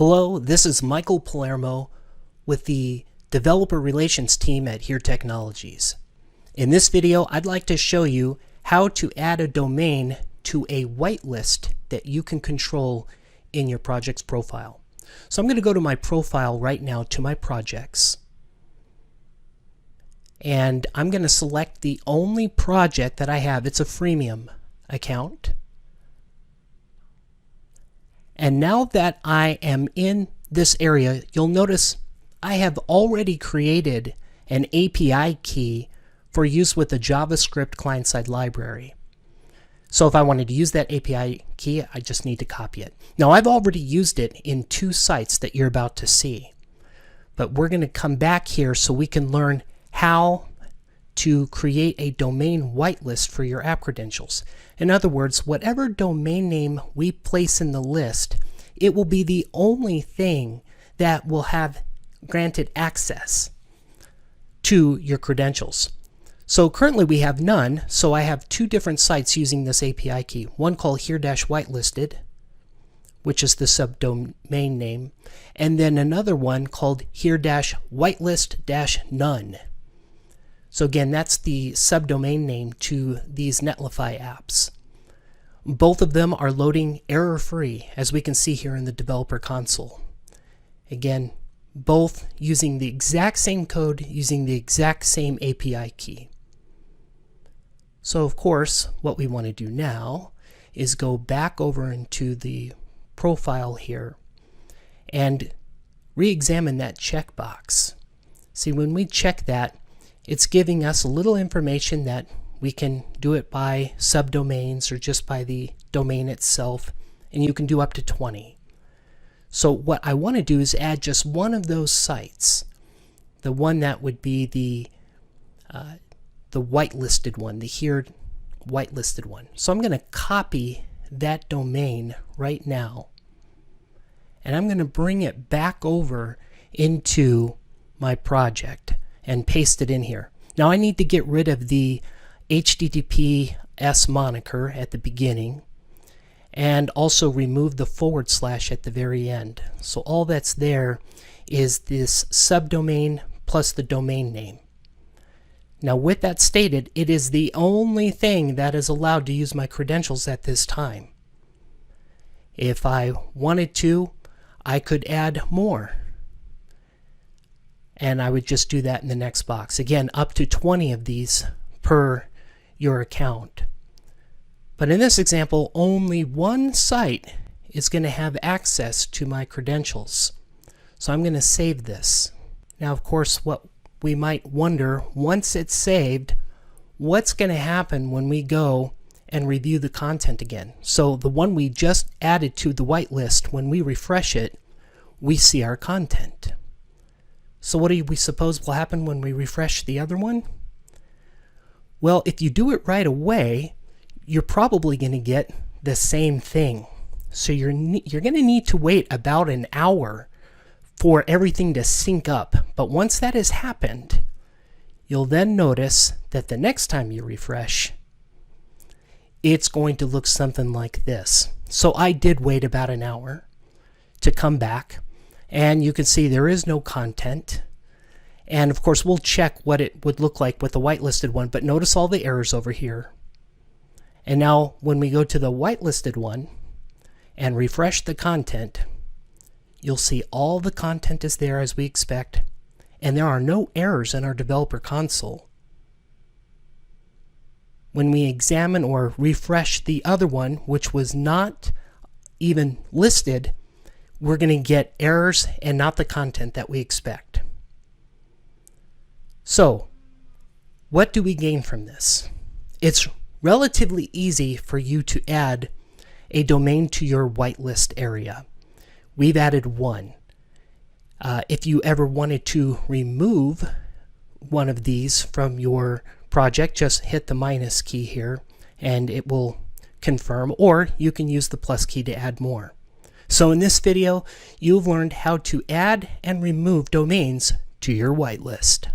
Hello, this is Michael Palermo with the Developer Relations team at Here Technologies. In this video, I'd like to show you how to add a domain to a whitelist that you can control in your project's profile. So I'm going to go to my profile right now to my projects. And I'm going to select the only project that I have. It's a freemium account. And now that I am in this area, you'll notice I have already created an API key for use with the JavaScript client-side library. So if I wanted to use that API key, I just need to copy it. Now I've already used it in 2 sites that you're about to see. But we're going to come back here so we can learn how to create a domain whitelist for your app credentials. In other words, whatever domain name we place in the list, it will be the only thing that will have granted access to your credentials. So currently we have none, so I have 2 different sites using this API key. One called here-whitelisted, which is the subdomain name, and then another one called here-whitelist-none. So again, that's the subdomain name to these Netlify apps. Both of them are loading error-free, as we can see here in the developer console. Again, both using the exact same code, using the exact same API key. So of course, what we want to do now is go back over into the profile here and re-examine that checkbox. See, when we check that, it's giving us a little information that we can do it by subdomains or just by the domain itself, and you can do up to 20. So what I want to do is add just one of those sites, the one that would be the whitelisted one, the here whitelisted one. So I'm going to copy that domain right now, and I'm going to bring it back over into my project and paste it in here. Now I need to get rid of the HTTPS moniker at the beginning and also remove the / at the very end. So all that's there is this subdomain plus the domain name. Now with that stated, it is the only thing that is allowed to use my credentials at this time. If I wanted to, I could add more. And I would just do that in the next box. Again, up to 20 of these per your account. But in this example, only one site is going to have access to my credentials. So I'm going to save this. Now, of course, what we might wonder, once it's saved, what's going to happen when we go and review the content again? So the one we just added to the whitelist, when we refresh it, we see our content. So what do we suppose will happen when we refresh the other one? Well, if you do it right away, you're probably going to get the same thing. So you're going to need to wait about an hour for everything to sync up. But once that has happened, you'll then notice that the next time you refresh, it's going to look something like this. So I did wait about an hour to come back. And you can see there is no content. And of course, we'll check what it would look like with the whitelisted one. But notice all the errors over here. And now when we go to the whitelisted one and refresh the content, you'll see all the content is there as we expect. And there are no errors in our developer console. When we examine or refresh the other one, which was not even listed, we're going to get errors and not the content that we expect. So, what do we gain from this? It's relatively easy for you to add a domain to your whitelist area. We've added one. If you ever wanted to remove one of these from your project, just hit the minus key here and it will confirm, or you can use the plus key to add more. So in this video, you've learned how to add and remove domains to your whitelist.